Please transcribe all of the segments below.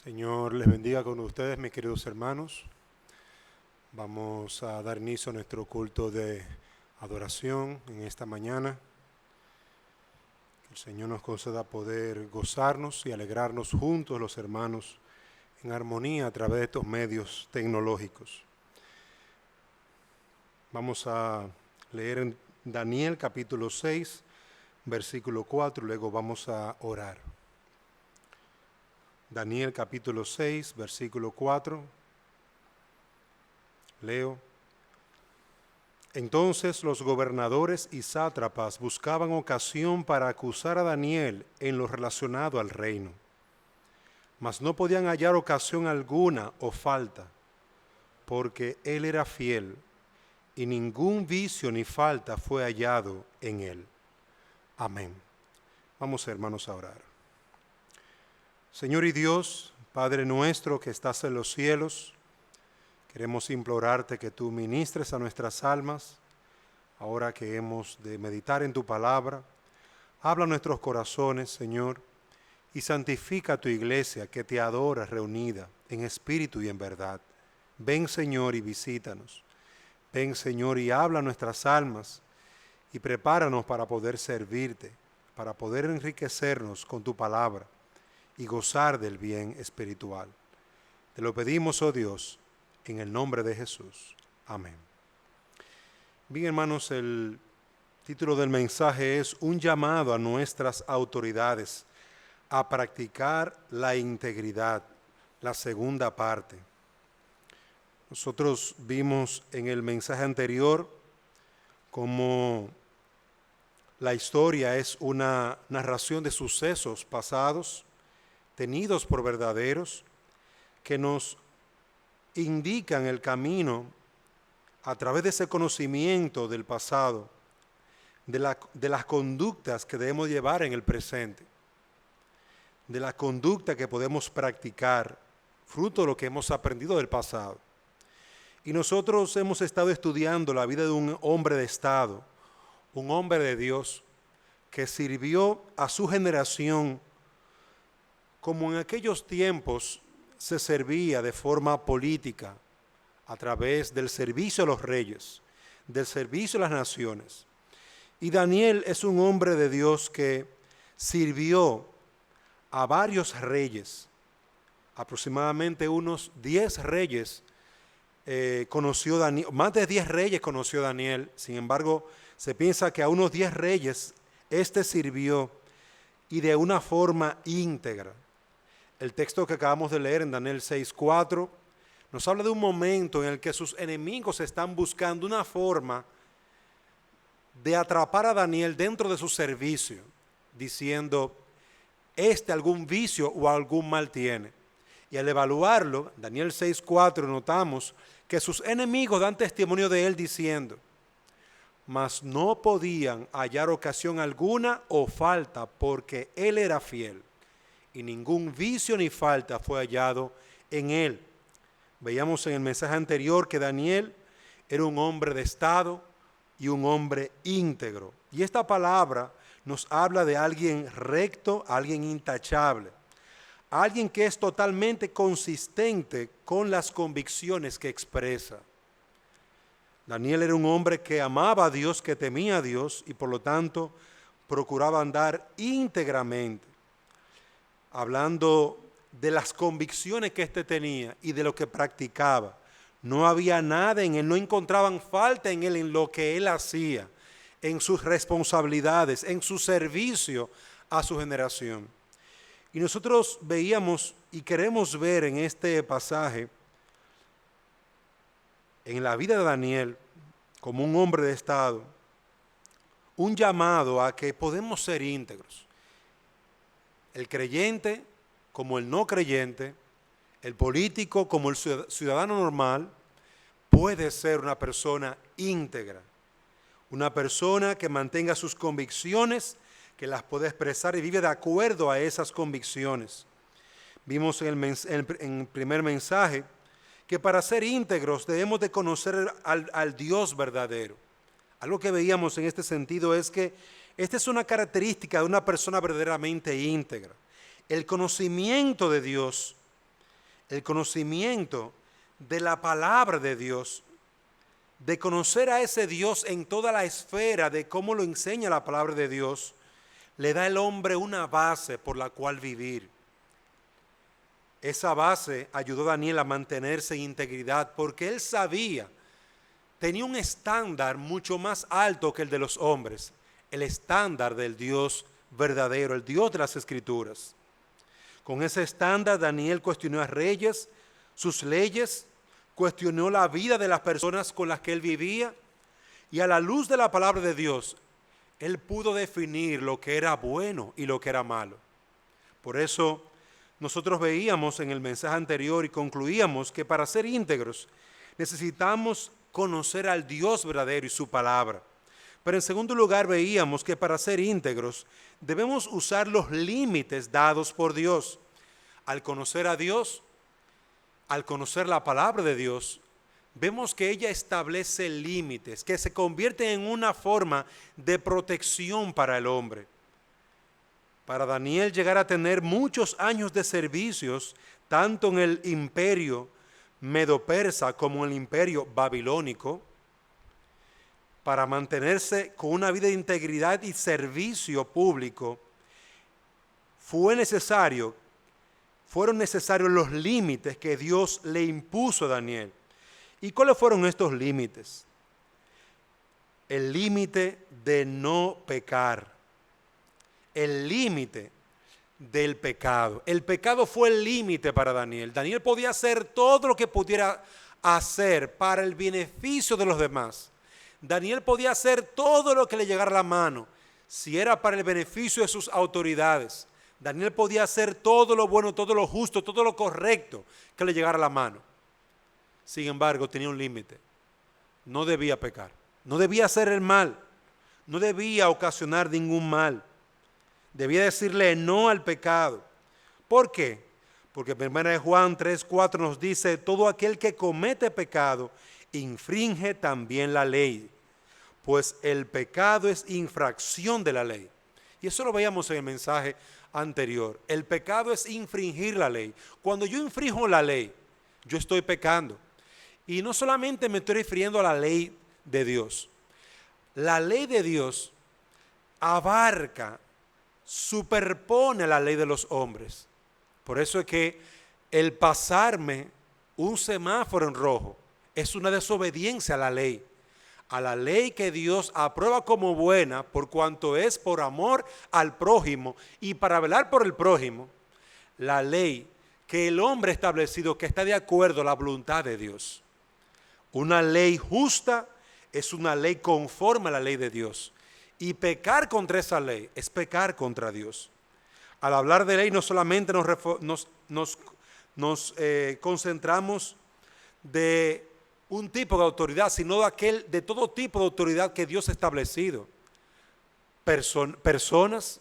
Señor les bendiga con ustedes, mis queridos hermanos. Vamos a dar inicio a nuestro culto de adoración en esta mañana. Que el Señor nos conceda poder gozarnos y alegrarnos juntos los hermanos en armonía a través de estos medios tecnológicos. Vamos a leer en Daniel capítulo 6, versículo 4, luego vamos a orar. Daniel capítulo 6, versículo 4. Leo. Entonces los gobernadores y sátrapas buscaban ocasión para acusar a Daniel en lo relacionado al reino, mas no podían hallar ocasión alguna o falta, porque él era fiel, y ningún vicio ni falta fue hallado en él. Amén. Vamos, hermanos, a orar. Señor y Dios, Padre nuestro que estás en los cielos, queremos implorarte que tú ministres a nuestras almas, ahora que hemos de meditar en tu palabra. Habla a nuestros corazones, Señor, y santifica a tu iglesia que te adora reunida en espíritu y en verdad. Ven, Señor, y visítanos. Ven, Señor, y habla a nuestras almas y prepáranos para poder servirte, para poder enriquecernos con tu palabra y gozar del bien espiritual. Te lo pedimos, oh Dios, en el nombre de Jesús. Amén. Bien, hermanos, el título del mensaje es un llamado a nuestras autoridades a practicar la integridad, la segunda parte. Nosotros vimos en el mensaje anterior cómo la historia es una narración de sucesos pasados, tenidos por verdaderos, que nos indican el camino a través de ese conocimiento del pasado, de las conductas que debemos llevar en el presente, de la conducta que podemos practicar, fruto de lo que hemos aprendido del pasado. Y nosotros hemos estado estudiando la vida de un hombre de Estado, un hombre de Dios, que sirvió a su generación como en aquellos tiempos se servía de forma política, a través del servicio a los reyes, del servicio a las naciones. Y Daniel es un hombre de Dios que sirvió a varios reyes, aproximadamente unos 10 reyes conoció Daniel, más de 10 reyes conoció Daniel. Sin embargo, se piensa que a unos 10 reyes sirvió, y de una forma íntegra. El texto que acabamos de leer en Daniel 6:4 nos habla de un momento en el que sus enemigos están buscando una forma de atrapar a Daniel dentro de su servicio, diciendo, algún vicio o algún mal tiene. Y al evaluarlo, Daniel 6:4, notamos que sus enemigos dan testimonio de él diciendo, mas no podían hallar ocasión alguna o falta, porque él era fiel, y ningún vicio ni falta fue hallado en él. Veíamos en el mensaje anterior que Daniel era un hombre de Estado y un hombre íntegro. Y esta palabra nos habla de alguien recto, alguien intachable, alguien que es totalmente consistente con las convicciones que expresa. Daniel era un hombre que amaba a Dios, que temía a Dios y por lo tanto procuraba andar íntegramente, hablando de las convicciones que tenía y de lo que practicaba. No había nada en él, no encontraban falta en él, en lo que él hacía, en sus responsabilidades, en su servicio a su generación. Y nosotros veíamos y queremos ver en este pasaje, en la vida de Daniel, como un hombre de Estado, un llamado a que podemos ser íntegros. El creyente como el no creyente, el político como el ciudadano normal, puede ser una persona íntegra, una persona que mantenga sus convicciones, que las puede expresar y vive de acuerdo a esas convicciones. Vimos en el primer mensaje que para ser íntegros debemos de conocer al Dios verdadero. Algo que veíamos en este sentido es que esta es una característica de una persona verdaderamente íntegra. El conocimiento de Dios el conocimiento de la palabra de Dios, de conocer a ese Dios en toda la esfera de cómo lo enseña la palabra de Dios, le da al hombre una base por la cual vivir. Esa base ayudó a Daniel a mantenerse en integridad porque él sabía, tenía un estándar mucho más alto que el de los hombres, el estándar del Dios verdadero, el Dios de las Escrituras. Con ese estándar Daniel cuestionó a reyes, sus leyes, cuestionó la vida de las personas con las que él vivía y a la luz de la palabra de Dios, él pudo definir lo que era bueno y lo que era malo. Por eso nosotros veíamos en el mensaje anterior y concluíamos que para ser íntegros necesitamos conocer al Dios verdadero y su palabra. Pero en segundo lugar veíamos que para ser íntegros debemos usar los límites dados por Dios. Al conocer a Dios, al conocer la palabra de Dios, vemos que ella establece límites que se convierten en una forma de protección para el hombre. Para Daniel llegar a tener muchos años de servicios, tanto en el imperio medo-persa como en el imperio babilónico, para mantenerse con una vida de integridad y servicio público, fueron necesarios los límites que Dios le impuso a Daniel. ¿Y cuáles fueron estos límites? El límite de no pecar. El límite del pecado. El pecado fue el límite para Daniel. Daniel podía hacer todo lo que pudiera hacer para el beneficio de los demás. Daniel podía hacer todo lo que le llegara a la mano, si era para el beneficio de sus autoridades. Daniel podía hacer todo lo bueno, todo lo justo, todo lo correcto que le llegara a la mano. Sin embargo, tenía un límite. No debía pecar, no debía hacer el mal, no debía ocasionar ningún mal. Debía decirle no al pecado. ¿Por qué? Porque 1 Juan 3:4 nos dice, todo aquel que comete pecado infringe también la ley, pues el pecado es infracción de la ley. Y eso lo veíamos en el mensaje anterior. El pecado es infringir la ley. Cuando yo infringo la ley, yo estoy pecando. Y no solamente me estoy refiriendo a la ley de Dios. La ley de Dios abarca, superpone la ley de los hombres. Por eso es que el pasarme un semáforo en rojo es una desobediencia a la ley que Dios aprueba como buena por cuanto es por amor al prójimo y para velar por el prójimo, la ley que el hombre ha establecido que está de acuerdo a la voluntad de Dios. Una ley justa es una ley conforme a la ley de Dios. Y pecar contra esa ley es pecar contra Dios. Al hablar de ley no solamente nos concentramos de un tipo de autoridad, sino de todo tipo de autoridad que Dios ha establecido. Personas,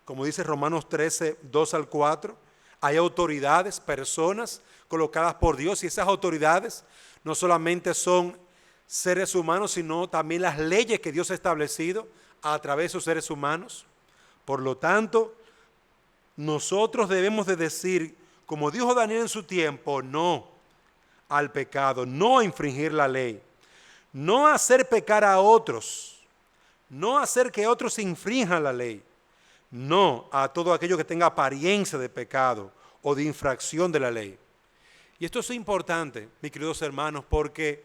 como dice Romanos 13:2-4, hay autoridades, personas colocadas por Dios, y esas autoridades no solamente son seres humanos, sino también las leyes que Dios ha establecido a través de sus seres humanos. Por lo tanto, nosotros debemos de decir, como dijo Daniel en su tiempo, no al pecado, no a infringir la ley, no a hacer pecar a otros, no a hacer que otros infrinjan la ley, no a todo aquello que tenga apariencia de pecado o de infracción de la ley. Y esto es importante, mis queridos hermanos, porque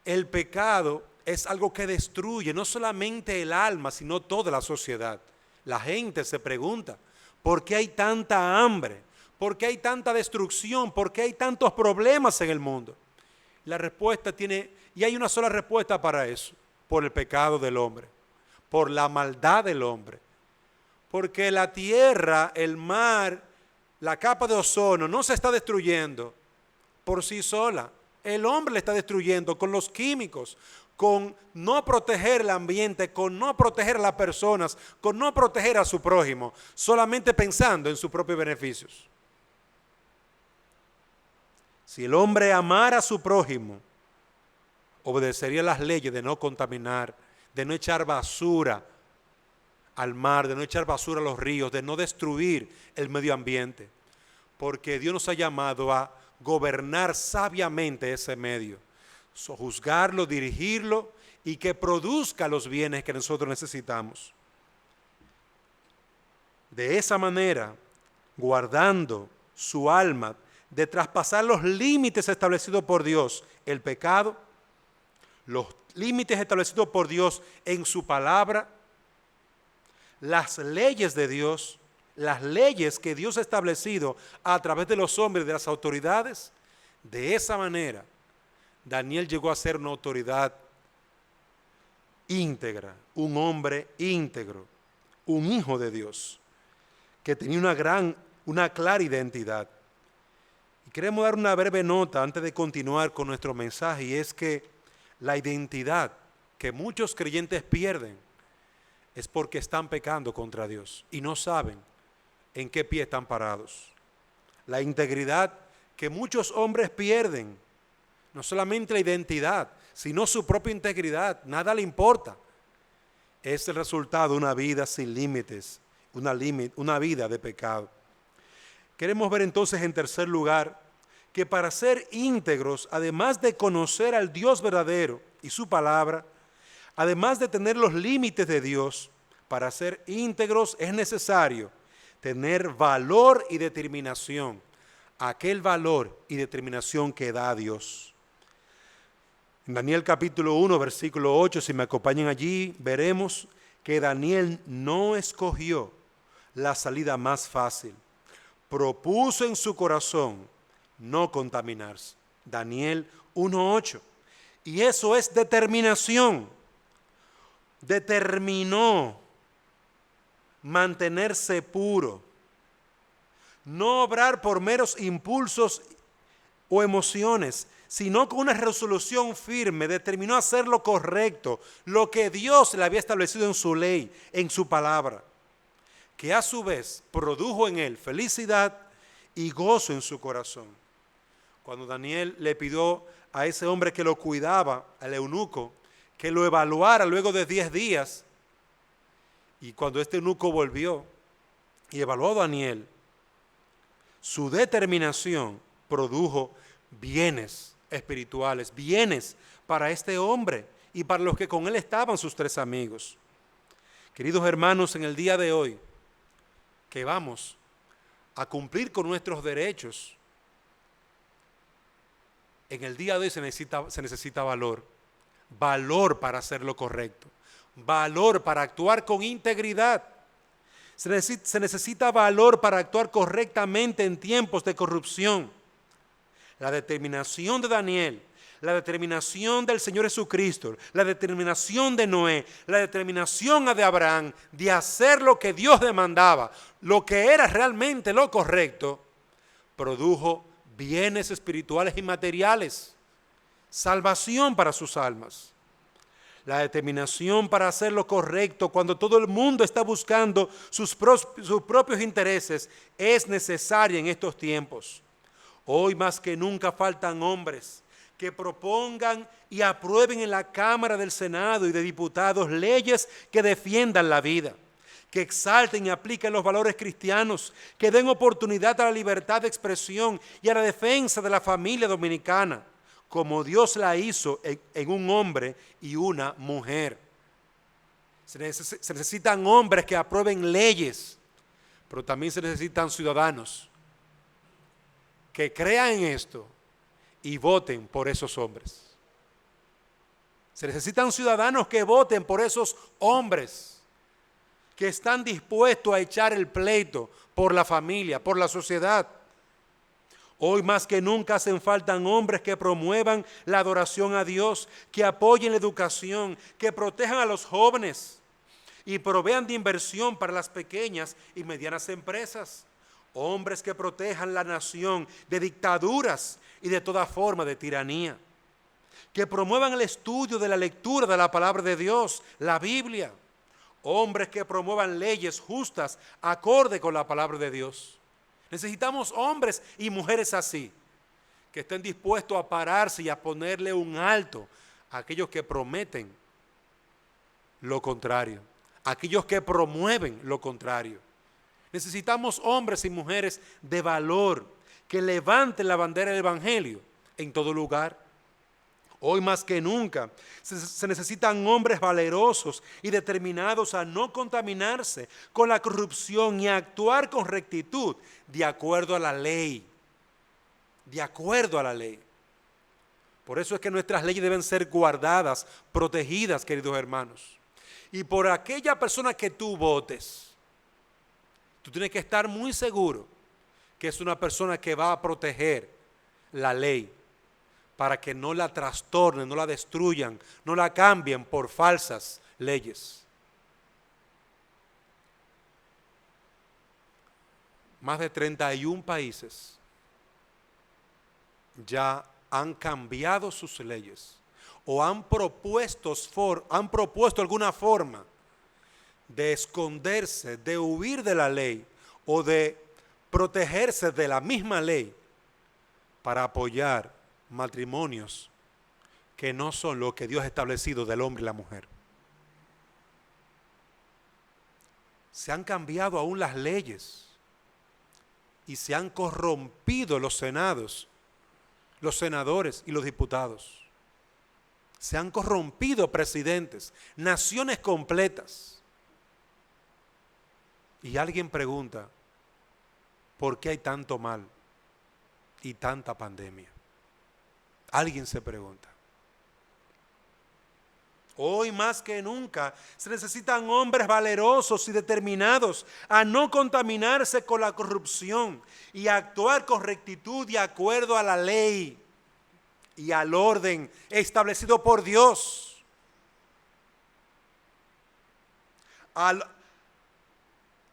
el pecado es algo que destruye no solamente el alma, sino toda la sociedad. La gente se pregunta, ¿por qué hay tanta hambre? ¿Por qué hay tanta destrucción? ¿Por qué hay tantos problemas en el mundo? La respuesta y hay una sola respuesta para eso: por el pecado del hombre, por la maldad del hombre. Porque la tierra, el mar, la capa de ozono no se está destruyendo por sí sola. El hombre le está destruyendo con los químicos, con no proteger el ambiente, con no proteger a las personas, con no proteger a su prójimo, solamente pensando en sus propios beneficios. Si el hombre amara a su prójimo, obedecería las leyes de no contaminar, de no echar basura al mar, de no echar basura a los ríos, de no destruir el medio ambiente. Porque Dios nos ha llamado a gobernar sabiamente ese medio, sojuzgarlo, dirigirlo y que produzca los bienes que nosotros necesitamos. De esa manera, guardando su alma de traspasar los límites establecidos por Dios, el pecado, los límites establecidos por Dios en su palabra, las leyes de Dios, las leyes que Dios ha establecido a través de los hombres, de las autoridades. De esa manera, Daniel llegó a ser una autoridad íntegra, un hombre íntegro, un hijo de Dios, que tenía una clara identidad. Y queremos dar una breve nota antes de continuar con nuestro mensaje, y es que la identidad que muchos creyentes pierden es porque están pecando contra Dios y no saben en qué pie están parados. La integridad que muchos hombres pierden, no solamente la identidad, sino su propia integridad, nada le importa, es el resultado de una vida sin límites, una vida de pecado. Queremos ver entonces en tercer lugar que para ser íntegros, además de conocer al Dios verdadero y su palabra, además de tener los límites de Dios, para ser íntegros es necesario tener valor y determinación, aquel valor y determinación que da Dios. En Daniel capítulo 1, versículo 8, si me acompañan allí, veremos que Daniel no escogió la salida más fácil. Propuso en su corazón no contaminarse. Daniel 1:8. Y eso es determinación. Determinó mantenerse puro. No obrar por meros impulsos o emociones, sino con una resolución firme. Determinó hacer lo correcto, lo que Dios le había establecido en su ley, en su palabra, que a su vez produjo en él felicidad y gozo en su corazón. Cuando Daniel le pidió a ese hombre que lo cuidaba, al eunuco, que lo evaluara luego de 10 días, y cuando este eunuco volvió y evaluó a Daniel, su determinación produjo bienes espirituales, bienes para este hombre y para los que con él estaban, sus 3 amigos. Queridos hermanos, en el día de hoy, que vamos a cumplir con nuestros derechos, en el día de hoy se necesita valor, valor para hacer lo correcto, valor para actuar con integridad. Se necesita valor para actuar correctamente en tiempos de corrupción. La determinación de Daniel, la determinación del Señor Jesucristo, la determinación de Noé, la determinación de Abraham de hacer lo que Dios demandaba, lo que era realmente lo correcto, produjo bienes espirituales y materiales, salvación para sus almas. La determinación para hacer lo correcto cuando todo el mundo está buscando sus propios intereses es necesaria en estos tiempos. Hoy más que nunca faltan hombres que propongan y aprueben en la Cámara del Senado y de Diputados leyes que defiendan la vida, que exalten y apliquen los valores cristianos, que den oportunidad a la libertad de expresión y a la defensa de la familia dominicana, como Dios la hizo en un hombre y una mujer. Se necesitan hombres que aprueben leyes, pero también se necesitan ciudadanos que crean en esto y voten por esos hombres. Se necesitan ciudadanos que voten por esos hombres que están dispuestos a echar el pleito por la familia, por la sociedad. Hoy más que nunca hacen falta hombres que promuevan la adoración a Dios, que apoyen la educación, que protejan a los jóvenes y provean de inversión para las pequeñas y medianas empresas. Hombres que protejan la nación de dictaduras y de toda forma de tiranía. Que promuevan el estudio de la lectura de la palabra de Dios, la Biblia. Hombres que promuevan leyes justas acorde con la palabra de Dios. Necesitamos hombres y mujeres así, que estén dispuestos a pararse y a ponerle un alto a aquellos que prometen lo contrario, a aquellos que promueven lo contrario. Necesitamos hombres y mujeres de valor, que levanten la bandera del Evangelio en todo lugar. Hoy más que nunca se necesitan hombres valerosos y determinados a no contaminarse con la corrupción y a actuar con rectitud de acuerdo a la ley. De acuerdo a la ley. Por eso es que nuestras leyes deben ser guardadas, protegidas, queridos hermanos. Y por aquella persona que tú votes, tú tienes que estar muy seguro que es una persona que va a proteger la ley para que no la trastornen, no la destruyan, no la cambien por falsas leyes. Más de 31 países ya han cambiado sus leyes o han propuesto alguna forma de esconderse, de huir de la ley o de protegerse de la misma ley para apoyar matrimonios que no son lo que Dios ha establecido del hombre y la mujer. Se han cambiado aún las leyes y se han corrompido los senados, los senadores y los diputados. Se han corrompido presidentes, naciones completas. Y alguien pregunta, ¿por qué hay tanto mal y tanta pandemia? Alguien se pregunta. Hoy más que nunca se necesitan hombres valerosos y determinados a no contaminarse con la corrupción y a actuar con rectitud de acuerdo a la ley y al orden establecido por Dios.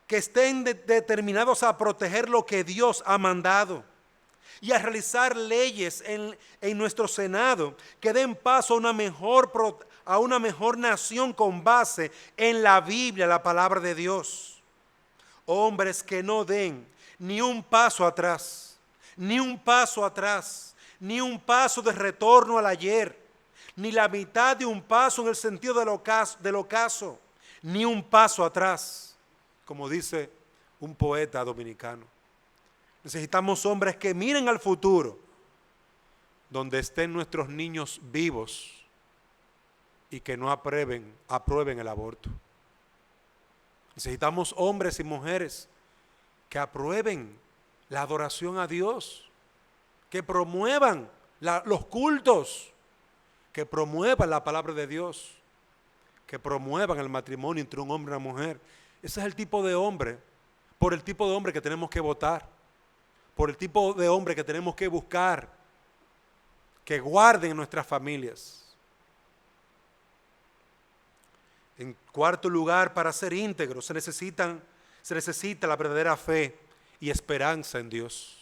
Que estén determinados a proteger lo que Dios ha mandado y a realizar leyes en nuestro Senado que den paso a una mejor nación con base en la Biblia, la palabra de Dios. Hombres que no den ni un paso atrás, ni un paso atrás, ni un paso de retorno al ayer, ni la mitad de un paso en el sentido del ocaso, ni un paso atrás, como dice un poeta dominicano. Necesitamos hombres que miren al futuro, donde estén nuestros niños vivos y que no aprueben el aborto. Necesitamos hombres y mujeres que aprueben la adoración a Dios, que promuevan los cultos, que promuevan la palabra de Dios, que promuevan el matrimonio entre un hombre y una mujer. Ese es el tipo de hombre, por el tipo de hombre que tenemos que votar, por el tipo de hombre que tenemos que buscar, que guarden nuestras familias. En cuarto lugar, para ser íntegros se necesita la verdadera fe y esperanza en Dios.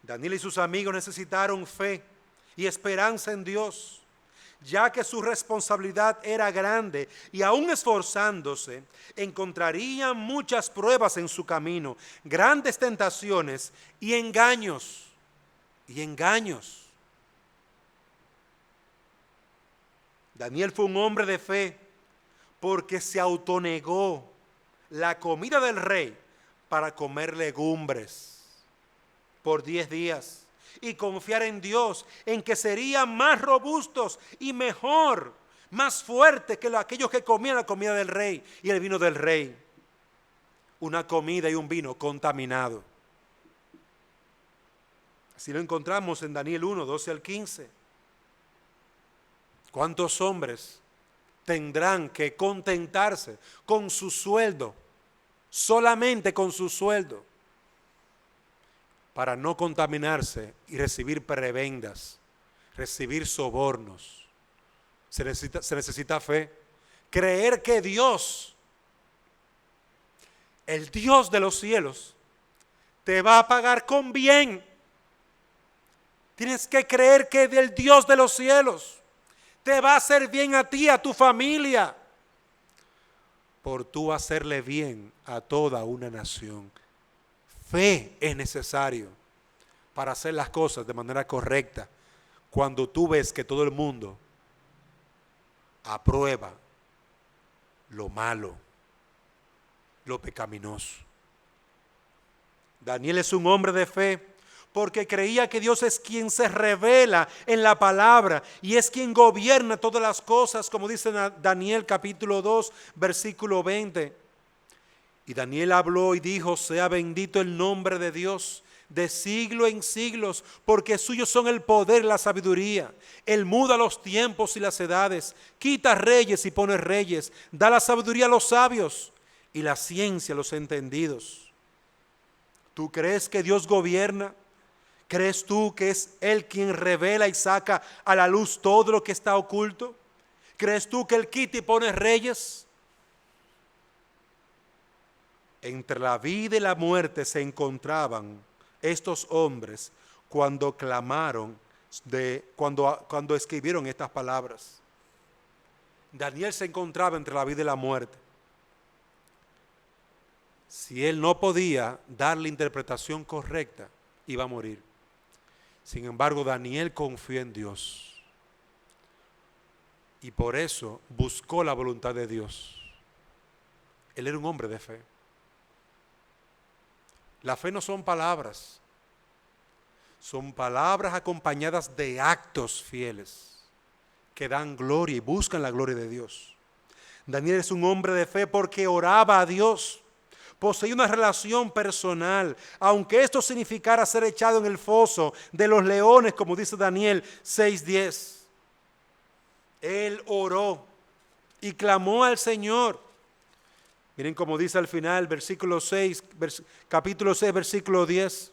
Daniel y sus amigos necesitaron fe y esperanza en Dios, ya que su responsabilidad era grande y aún esforzándose, encontrarían muchas pruebas en su camino, grandes tentaciones y engaños. Daniel fue un hombre de fe porque se autonegó la comida del rey para comer legumbres por 10 días y confiar en Dios, en que serían más robustos y mejor, más fuertes que aquellos que comían la comida del rey y el vino del rey. Una comida y un vino contaminado. Así lo encontramos en Daniel 1, 12 al 15. ¿Cuántos hombres tendrán que contentarse con su sueldo, solamente con su sueldo, para no contaminarse y recibir prebendas, recibir sobornos? Se necesita fe, creer que Dios, el Dios de los cielos, te va a pagar con bien. Tienes que creer que el Dios de los cielos te va a hacer bien a ti, a tu familia, por tú hacerle bien a toda una nación. Fe es necesario para hacer las cosas de manera correcta cuando tú ves que todo el mundo aprueba lo malo, lo pecaminoso. Daniel es un hombre de fe porque creía que Dios es quien se revela en la palabra y es quien gobierna todas las cosas, como dice Daniel capítulo 2, versículo 20. Y Daniel habló y dijo: sea bendito el nombre de Dios de siglo en siglos, porque suyos son el poder y la sabiduría. Él muda los tiempos y las edades, quita reyes y pone reyes, da la sabiduría a los sabios y la ciencia a los entendidos. ¿Tú crees que Dios gobierna? ¿Crees tú que es Él quien revela y saca a la luz todo lo que está oculto? ¿Crees tú que Él quita y pone reyes? Entre la vida y la muerte se encontraban estos hombres cuando clamaron, cuando escribieron estas palabras. Daniel se encontraba entre la vida y la muerte. Si él no podía dar la interpretación correcta, iba a morir. Sin embargo, Daniel confió en Dios y por eso buscó la voluntad de Dios. Él era un hombre de fe. La fe no son palabras, son palabras acompañadas de actos fieles que dan gloria y buscan la gloria de Dios. Daniel es un hombre de fe porque oraba a Dios, poseía una relación personal, aunque esto significara ser echado en el foso de los leones, como dice Daniel 6:10. Él oró y clamó al Señor. Miren cómo dice al final, capítulo 6, versículo 10.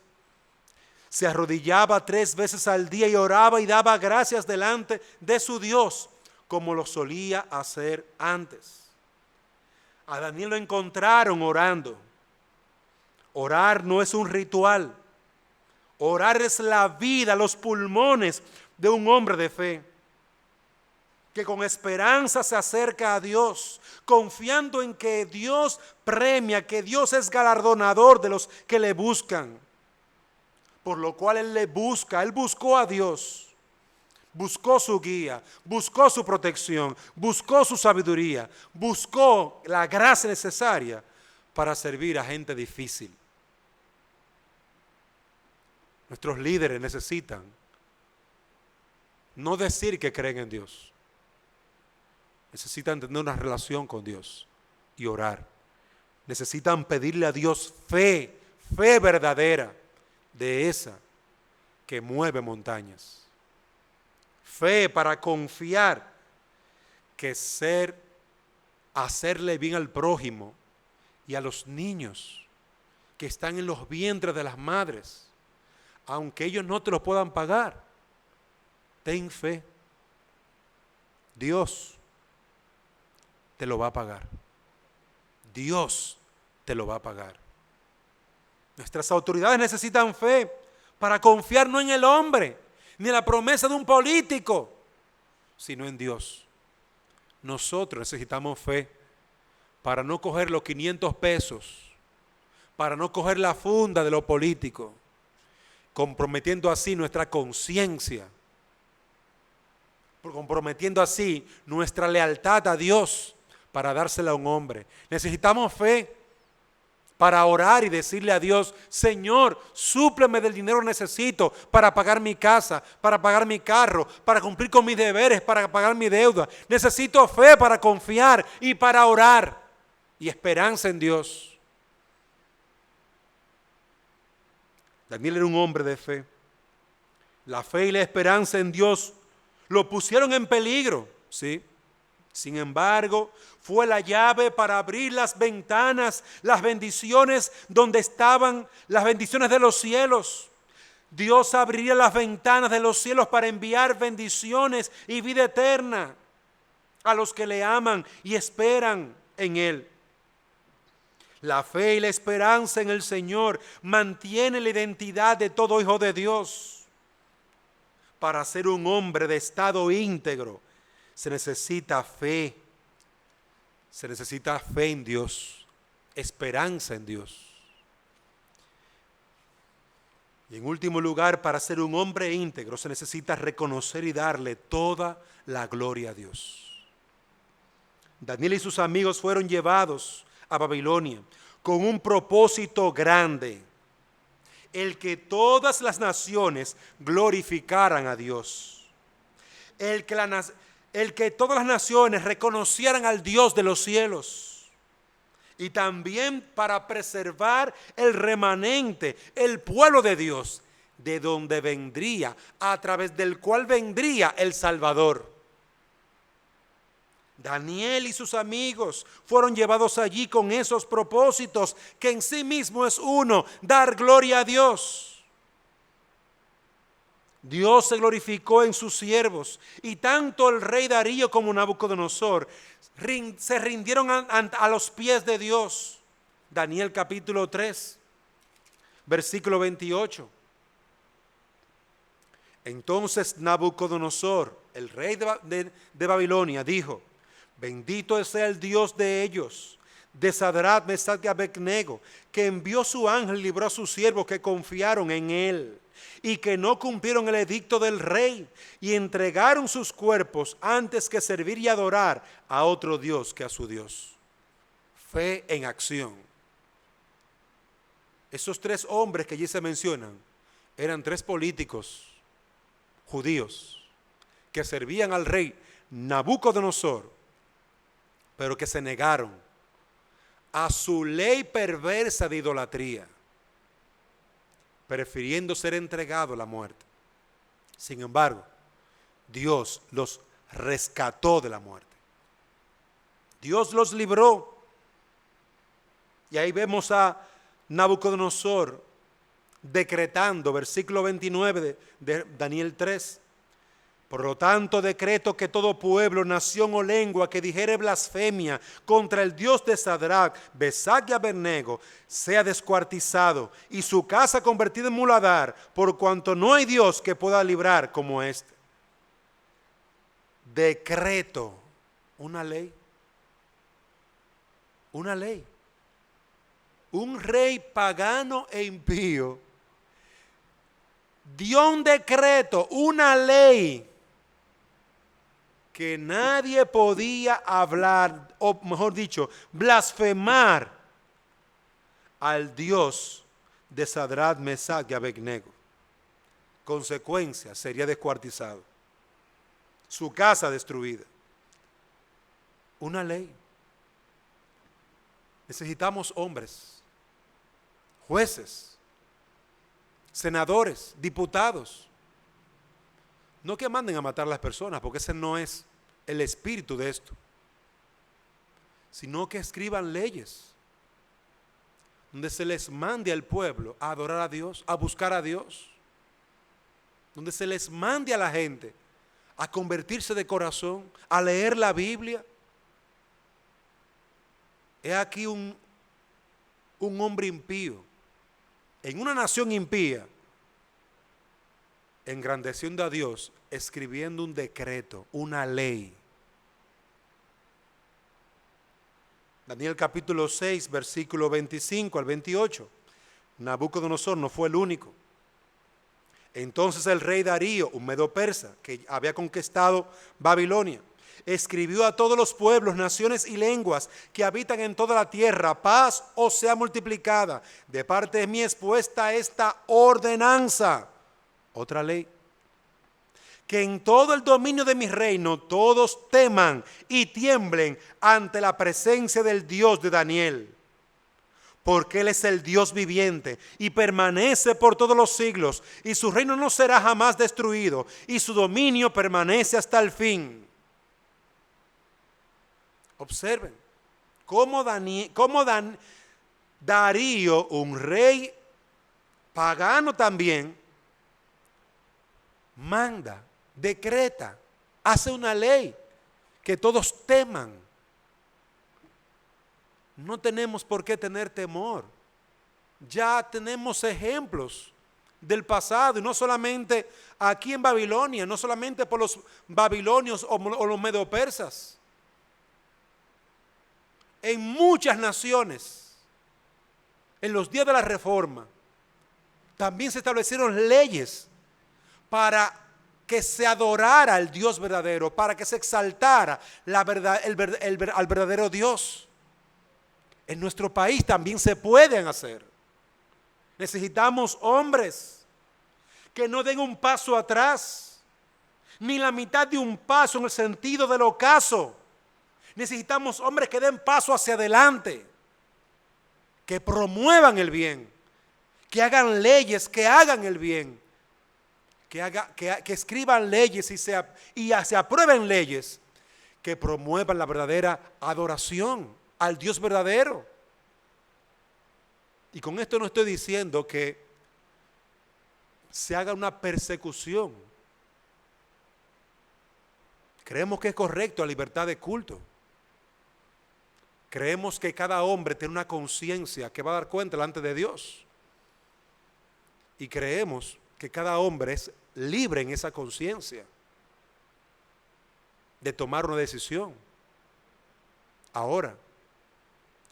Se arrodillaba 3 veces al día y oraba y daba gracias delante de su Dios, como lo solía hacer antes. A Daniel lo encontraron orando. Orar no es un ritual. Orar es la vida, los pulmones de un hombre de fe, que con esperanza se acerca a Dios, confiando en que Dios premia, que Dios es galardonador de los que le buscan. Por lo cual él le busca, él buscó a Dios, buscó su guía, buscó su protección, buscó su sabiduría, buscó la gracia necesaria para servir a gente difícil. Nuestros líderes necesitan no decir que creen en Dios. Necesitan tener una relación con Dios y orar. Necesitan pedirle a Dios fe verdadera, de esa que mueve montañas. Fe para confiar que hacerle bien al prójimo y a los niños que están en los vientres de las madres, aunque ellos no te lo puedan pagar, ten fe. Dios te lo va a pagar. Dios te lo va a pagar. Nuestras autoridades necesitan fe para confiar no en el hombre, ni en la promesa de un político, sino en Dios. Nosotros necesitamos fe para no coger los 500 pesos, para no coger la funda de lo político, comprometiendo así nuestra conciencia, comprometiendo así nuestra lealtad a Dios para dársela a un hombre. Necesitamos fe para orar y decirle a Dios: Señor, súpleme del dinero que necesito para pagar mi casa, para pagar mi carro, para cumplir con mis deberes, para pagar mi deuda. Necesito fe para confiar y para orar y esperanza en Dios. Daniel era un hombre de fe. La fe y la esperanza en Dios lo pusieron en peligro, ¿sí? Sin embargo, fue la llave para abrir las ventanas, las bendiciones donde estaban las bendiciones de los cielos. Dios abriría las ventanas de los cielos para enviar bendiciones y vida eterna a los que le aman y esperan en Él. La fe y la esperanza en el Señor mantiene la identidad de todo hijo de Dios. Para ser un hombre de estado íntegro, se necesita fe en Dios, esperanza en Dios. Y en último lugar, para ser un hombre íntegro, se necesita reconocer y darle toda la gloria a Dios. Daniel y sus amigos fueron llevados a Babilonia con un propósito grande. el que todas las naciones glorificaran a Dios, el que todas las naciones reconocieran al Dios de los cielos, y también para preservar el remanente, el pueblo de Dios, de donde vendría, a través del cual vendría el Salvador. Daniel y sus amigos fueron llevados allí con esos propósitos, que en sí mismo es uno, dar gloria a Dios. Dios se glorificó en sus siervos, y tanto el rey Darío como Nabucodonosor se rindieron a los pies de Dios. Daniel capítulo 3, versículo 28. Entonces Nabucodonosor, el rey de Babilonia, dijo: bendito sea el Dios de ellos, de Sadrach, Mesach y Abednego, que envió su ángel y libró a sus siervos que confiaron en él, y que no cumplieron el edicto del rey, y entregaron sus cuerpos antes que servir y adorar a otro Dios que a su Dios. Fe en acción. Esos tres hombres que allí se mencionan eran tres políticos judíos que servían al rey Nabucodonosor, pero que se negaron a su ley perversa de idolatría, prefiriendo ser entregado a la muerte. Sin embargo, Dios los rescató de la muerte. Dios los libró. Y ahí vemos a Nabucodonosor decretando, versículo 29 de Daniel 3: por lo tanto decreto que todo pueblo, nación o lengua que dijere blasfemia contra el Dios de Sadrach, Mesach y Abednego sea descuartizado y su casa convertida en muladar, por cuanto no hay Dios que pueda librar como este. Decreto, una ley. Una ley. Un rey pagano e impío dio un decreto, una ley, que nadie podía hablar, o mejor dicho, blasfemar al Dios de Sadrach, Mesach y Abednego. Consecuencia, sería descuartizado, su casa destruida. Una ley. Necesitamos hombres, jueces, senadores, diputados, no que manden a matar a las personas, porque ese no es el espíritu de esto, sino que escriban leyes donde se les mande al pueblo a adorar a Dios, a buscar a Dios, donde se les mande a la gente a convertirse de corazón, a leer la Biblia. He aquí un hombre impío, en una nación impía, engrandeciendo a Dios, escribiendo un decreto, una ley. Daniel capítulo 6, versículo 25 al 28. Nabucodonosor no fue el único. Entonces el rey Darío, un medo persa, que había conquistado Babilonia, escribió a todos los pueblos, naciones y lenguas que habitan en toda la tierra: paz os sea multiplicada. De parte de mí es puesta esta ordenanza, otra ley, que en todo el dominio de mi reino todos teman y tiemblen ante la presencia del Dios de Daniel, porque Él es el Dios viviente y permanece por todos los siglos, y su reino no será jamás destruido, y su dominio permanece hasta el fin. Observen cómo Darío, un rey pagano también, manda, decreta, hace una ley que todos teman. No tenemos por qué tener temor. Ya tenemos ejemplos del pasado, y no solamente aquí en Babilonia, no solamente por los babilonios o los medo-persas. En muchas naciones, en los días de la Reforma, también se establecieron leyes para que se adorara al Dios verdadero, para que se exaltara al verdadero Dios. En nuestro país también se pueden hacer. Necesitamos hombres que no den un paso atrás, ni la mitad de un paso en el sentido del ocaso. Necesitamos hombres que den paso hacia adelante, que promuevan el bien, que hagan leyes, que hagan el bien, que escriban leyes y se aprueben leyes que promuevan la verdadera adoración al Dios verdadero. Y con esto no estoy diciendo que se haga una persecución. Creemos que es correcto la libertad de culto. Creemos que cada hombre tiene una conciencia que va a dar cuenta delante de Dios. Y creemos que cada hombre es libre en esa conciencia de tomar una decisión. Ahora,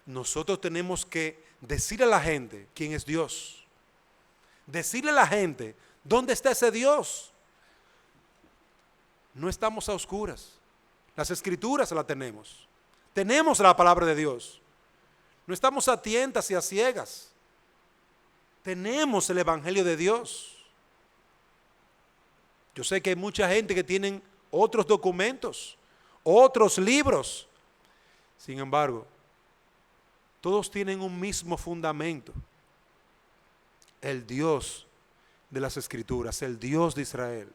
nosotros tenemos que decirle a la gente quién es Dios. Decirle a la gente dónde está ese Dios. No estamos a oscuras. Las escrituras las tenemos. Tenemos la palabra de Dios. No estamos a tientas y a ciegas. Tenemos el Evangelio de Dios. Yo sé que hay mucha gente que tienen otros documentos, otros libros. Sin embargo, todos tienen un mismo fundamento. El Dios de las Escrituras, el Dios de Israel,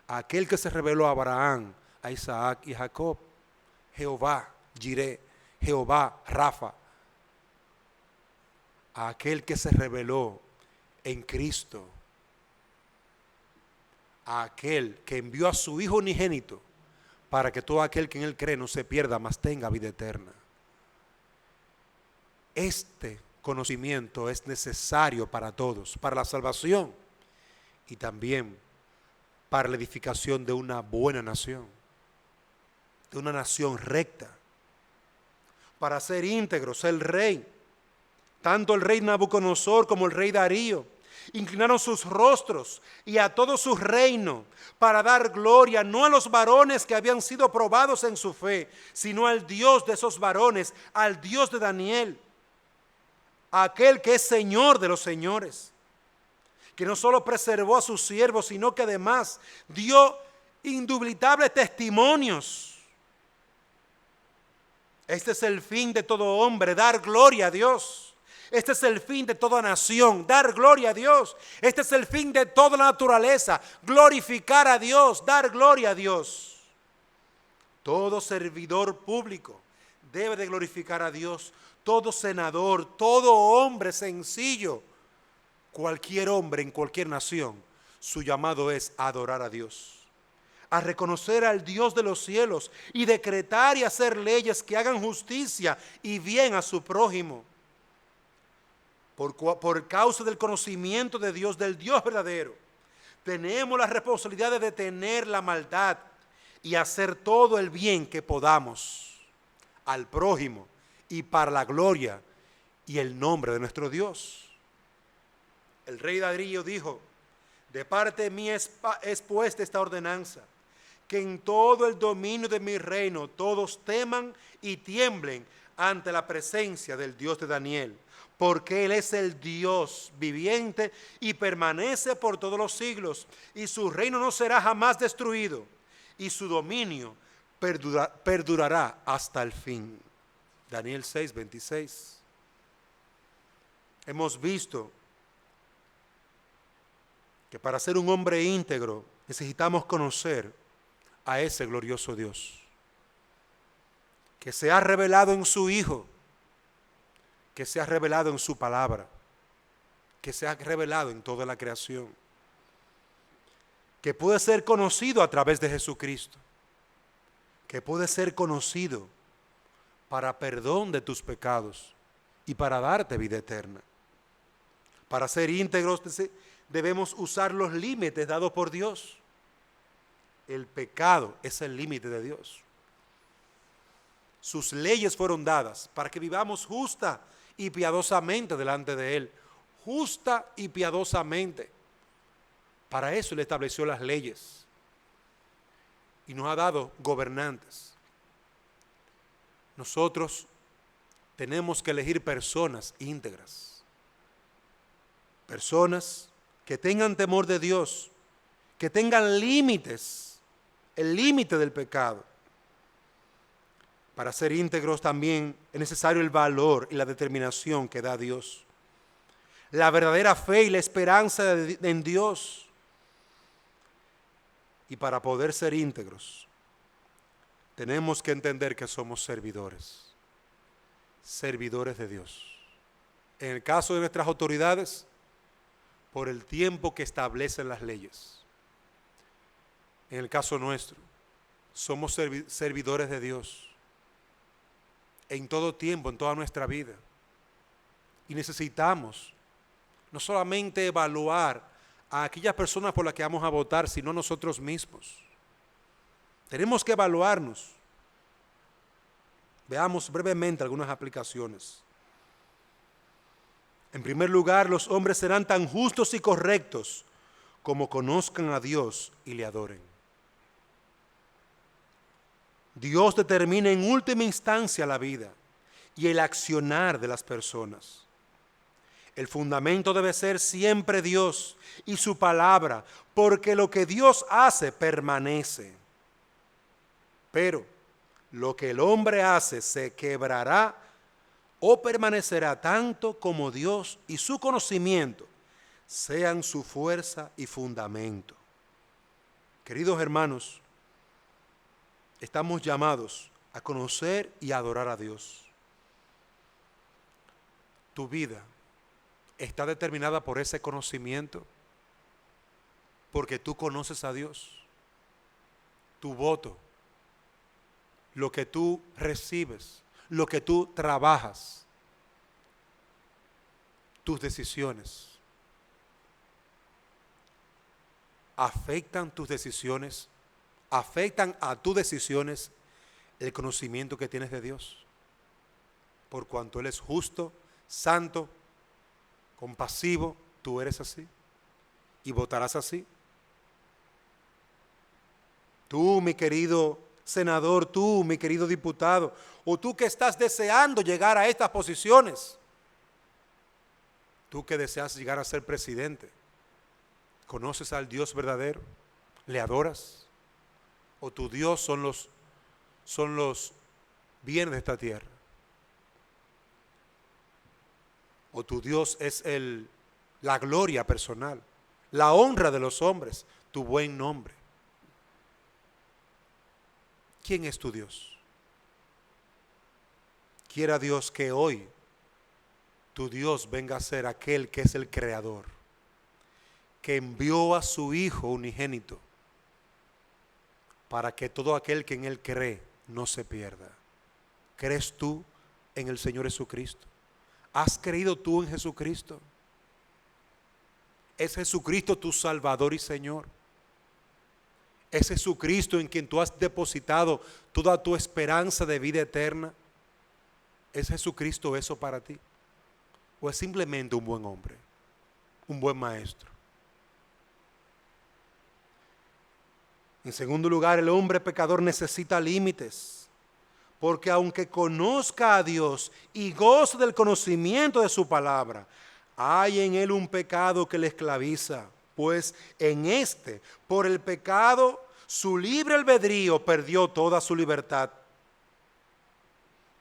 aquel que se reveló a Abraham, a Isaac y a Jacob, Jehová Jireh, Jehová Rafa, a aquel que se reveló en Cristo, a aquel que envió a su Hijo unigénito para que todo aquel que en él cree no se pierda, mas tenga vida eterna. Este conocimiento es necesario para todos, para la salvación y también para la edificación de una buena nación, de una nación recta, para ser íntegros. El rey, tanto el rey Nabucodonosor como el rey Darío, inclinaron sus rostros y a todo su reino para dar gloria no a los varones que habían sido probados en su fe, sino al Dios de esos varones, al Dios de Daniel, aquel que es Señor de los señores, que no solo preservó a sus siervos, sino que además dio indubitables testimonios. Este es el fin de todo hombre, dar gloria a Dios. Este es el fin de toda nación, dar gloria a Dios. Este es el fin de toda la naturaleza, glorificar a Dios, dar gloria a Dios. Todo servidor público debe de glorificar a Dios. Todo senador, todo hombre sencillo, cualquier hombre en cualquier nación, su llamado es adorar a Dios, a reconocer al Dios de los cielos y decretar y hacer leyes que hagan justicia y bien a su prójimo. Por causa del conocimiento de Dios, del Dios verdadero, tenemos la responsabilidad de detener la maldad y hacer todo el bien que podamos al prójimo y para la gloria y el nombre de nuestro Dios. El rey Darío dijo: de parte mía es puesta esta ordenanza, que en todo el dominio de mi reino todos teman y tiemblen ante la presencia del Dios de Daniel, porque Él es el Dios viviente y permanece por todos los siglos, y su reino no será jamás destruido, y su dominio perdurará hasta el fin. Daniel 6:26. Hemos visto que para ser un hombre íntegro necesitamos conocer a ese glorioso Dios, que se ha revelado en su Hijo, que se ha revelado en su palabra, que se ha revelado en toda la creación, que puede ser conocido a través de Jesucristo, que puede ser conocido para perdón de tus pecados y para darte vida eterna. Para ser íntegros debemos usar los límites dados por Dios. El pecado es el límite de Dios. Sus leyes fueron dadas para que vivamos justa y piadosamente delante de Él. Justa y piadosamente. Para eso Él estableció las leyes y nos ha dado gobernantes. Nosotros tenemos que elegir personas íntegras. Personas que tengan temor de Dios, que tengan límites, el límite del pecado. Para ser íntegros también es necesario el valor y la determinación que da Dios. La verdadera fe y la esperanza en Dios. Y para poder ser íntegros, tenemos que entender que somos servidores de Dios. En el caso de nuestras autoridades, por el tiempo que establecen las leyes. En el caso nuestro, somos servidores de Dios en todo tiempo, en toda nuestra vida. Y necesitamos no solamente evaluar a aquellas personas por las que vamos a votar, sino nosotros mismos. Tenemos que evaluarnos. Veamos brevemente algunas aplicaciones. En primer lugar, los hombres serán tan justos y correctos como conozcan a Dios y le adoren. Dios determina en última instancia la vida y el accionar de las personas. El fundamento debe ser siempre Dios y su palabra, porque lo que Dios hace permanece. Pero lo que el hombre hace se quebrará o permanecerá tanto como Dios y su conocimiento sean su fuerza y fundamento. Queridos hermanos, estamos llamados a conocer y adorar a Dios. Tu vida está determinada por ese conocimiento, porque tú conoces a Dios. Tu voto, lo que tú recibes, lo que tú trabajas, tus decisiones, afectan tus decisiones, afectan a tus decisiones el conocimiento que tienes de Dios, por cuanto Él es justo, santo, compasivo. Tú eres así y votarás así. Tú, mi querido senador, tú, mi querido diputado, o tú que estás deseando llegar a estas posiciones, tú que deseas llegar a ser presidente, ¿conoces al Dios verdadero? ¿Le adoras? ¿O tu Dios son los bienes de esta tierra? ¿O tu Dios es la gloria personal, la honra de los hombres, tu buen nombre? ¿Quién es tu Dios? Quiera Dios que hoy tu Dios venga a ser aquel que es el creador, que envió a su Hijo unigénito para que todo aquel que en Él cree no se pierda. ¿Crees tú en el Señor Jesucristo? ¿Has creído tú en Jesucristo? ¿Es Jesucristo tu Salvador y Señor? ¿Es Jesucristo en quien tú has depositado toda tu esperanza de vida eterna? ¿Es Jesucristo eso para ti? ¿O es simplemente un buen hombre, un buen maestro? En segundo lugar, el hombre pecador necesita límites, porque aunque conozca a Dios y goce del conocimiento de su palabra, hay en él un pecado que le esclaviza, pues por el pecado, su libre albedrío perdió toda su libertad.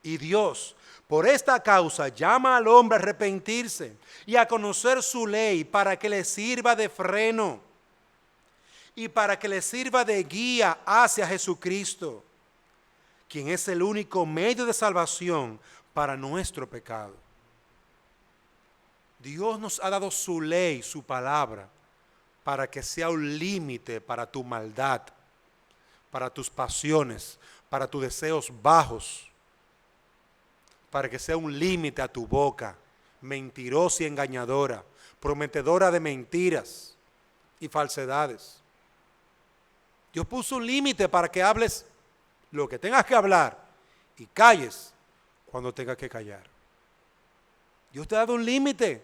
Y Dios, por esta causa, llama al hombre a arrepentirse y a conocer su ley para que le sirva de freno y para que le sirva de guía hacia Jesucristo, quien es el único medio de salvación para nuestro pecado. Dios nos ha dado su ley, su palabra, para que sea un límite para tu maldad, para tus pasiones, para tus deseos bajos, para que sea un límite a tu boca, mentirosa y engañadora, prometedora de mentiras y falsedades. Dios puso un límite para que hables lo que tengas que hablar y calles cuando tengas que callar. Dios te ha dado un límite,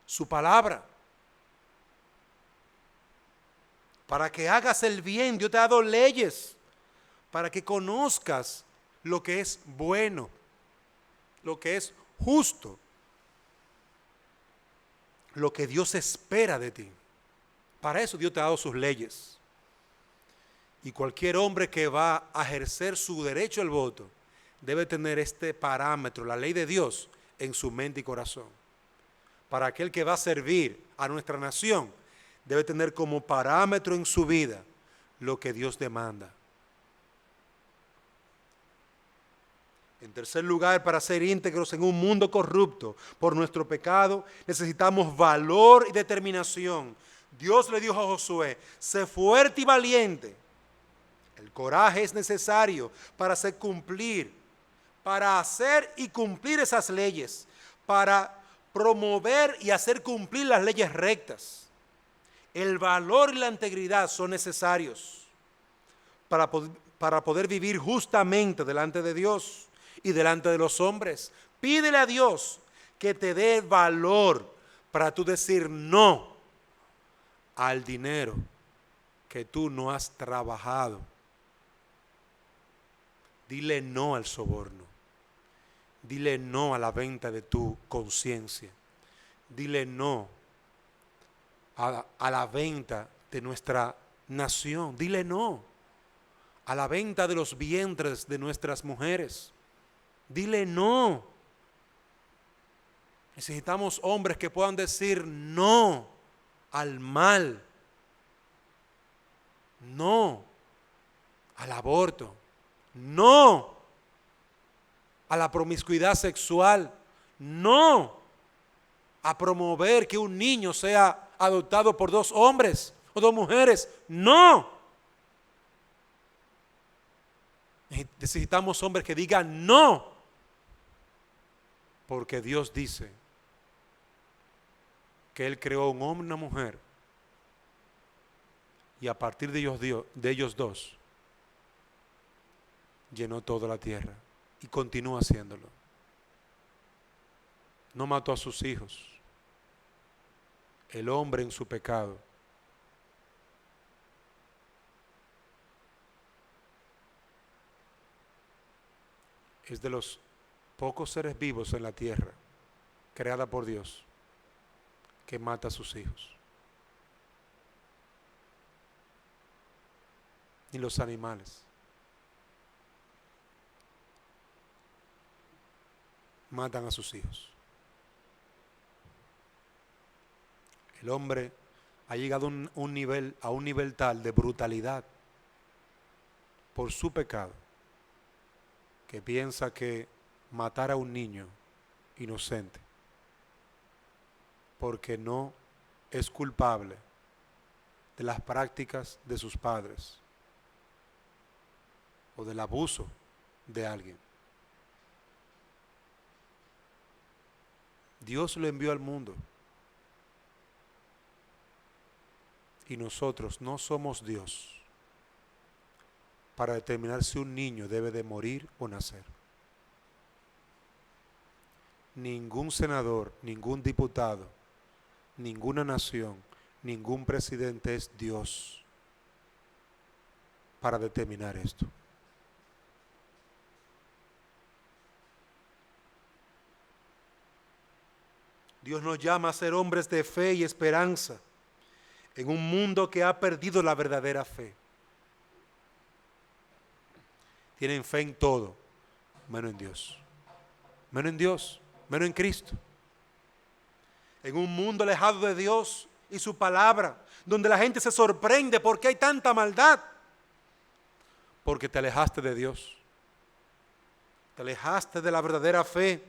su palabra. Para que hagas el bien, Dios te ha dado leyes para que conozcas lo que es bueno, lo que es justo. lo que Dios espera de ti. Para eso Dios te ha dado sus leyes. Y cualquier hombre que va a ejercer su derecho al voto debe tener este parámetro, la ley de Dios, en su mente y corazón. Para aquel que va a servir a nuestra nación, debe tener como parámetro en su vida lo que Dios demanda. En tercer lugar, para ser íntegros en un mundo corrupto por nuestro pecado, necesitamos valor y determinación. Dios le dijo a Josué: sé fuerte y valiente. El coraje es necesario para hacer y cumplir esas leyes, para promover y hacer cumplir las leyes rectas. El valor y la integridad son necesarios para poder vivir justamente delante de Dios y delante de los hombres. Pídele a Dios que te dé valor para tú decir no al dinero que tú no has trabajado. Dile no al soborno. Dile no a la venta de tu conciencia. Dile no a la venta de nuestra nación. Dile no a la venta de los vientres de nuestras mujeres. Dile no. Necesitamos hombres que puedan decir no al mal, no al aborto, no a la promiscuidad sexual, no a promover que un niño sea adoptado por 2 hombres o 2 mujeres, no. Necesitamos hombres que digan no, porque Dios dice que Él creó un hombre y una mujer, y a partir de ellos dos llenó toda la tierra y continúa haciéndolo. No mató a sus hijos. El hombre en su pecado es de los pocos seres vivos en la tierra creada por Dios que mata a sus hijos. Ni los animales matan a sus hijos. El hombre ha llegado a un nivel tal de brutalidad por su pecado que piensa que matar a un niño inocente porque no es culpable de las prácticas de sus padres o del abuso de alguien. Dios lo envió al mundo y nosotros no somos Dios para determinar si un niño debe de morir o nacer. Ningún senador, ningún diputado, ninguna nación, ningún presidente es Dios para determinar esto. Dios nos llama a ser hombres de fe y esperanza en un mundo que ha perdido la verdadera fe. Tienen fe en todo, menos en Dios. Menos en Dios, menos en Cristo. En un mundo alejado de Dios y su palabra, donde la gente se sorprende por qué hay tanta maldad. Porque te alejaste de Dios. Te alejaste de la verdadera fe.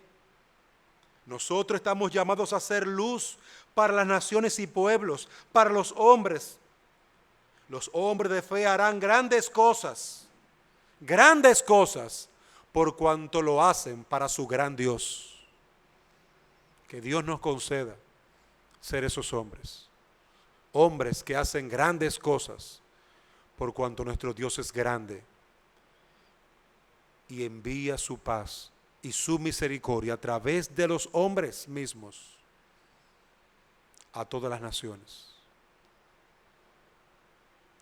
Nosotros estamos llamados a ser luz para las naciones y pueblos, para los hombres. Los hombres de fe harán grandes cosas por cuanto lo hacen para su gran Dios. Que Dios nos conceda ser esos hombres. Hombres que hacen grandes cosas por cuanto nuestro Dios es grande y envía su paz y su misericordia a través de los hombres mismos a todas las naciones.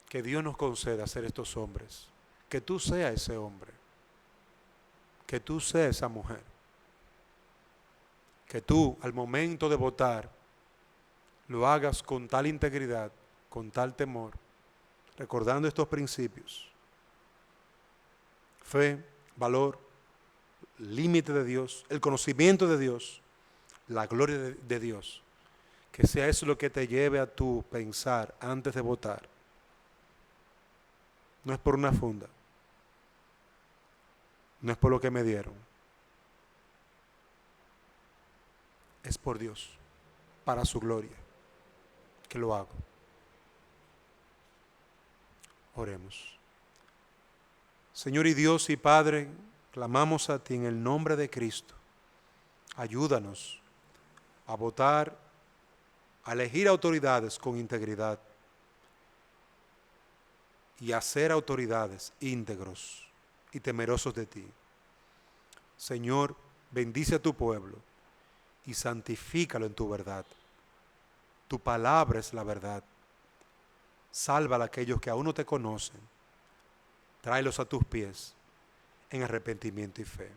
Que Dios nos conceda ser estos hombres. Que tú seas ese hombre. Que tú seas esa mujer. Que tú, al momento de votar, lo hagas con tal integridad, con tal temor, recordando estos principios: fe, valor, límite de Dios, el conocimiento de Dios, la gloria de Dios. Que sea eso lo que te lleve a tu pensar antes de votar. No es por una funda, no es por lo que me dieron, es por Dios, para su gloria, que lo hago. Oremos. Señor y Dios y Padre, clamamos a ti en el nombre de Cristo. Ayúdanos a votar, a elegir autoridades con integridad y a ser autoridades íntegros y temerosos de ti. Señor, bendice a tu pueblo y santifícalo en tu verdad. Tu palabra es la verdad. Salva a aquellos que aún no te conocen. Tráelos a tus pies en arrepentimiento y fe.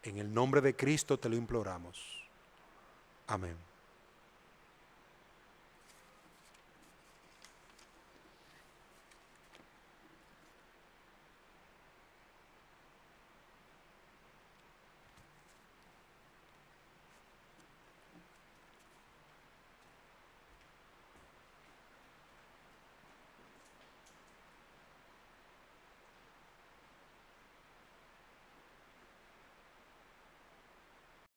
En el nombre de Cristo te lo imploramos. Amén.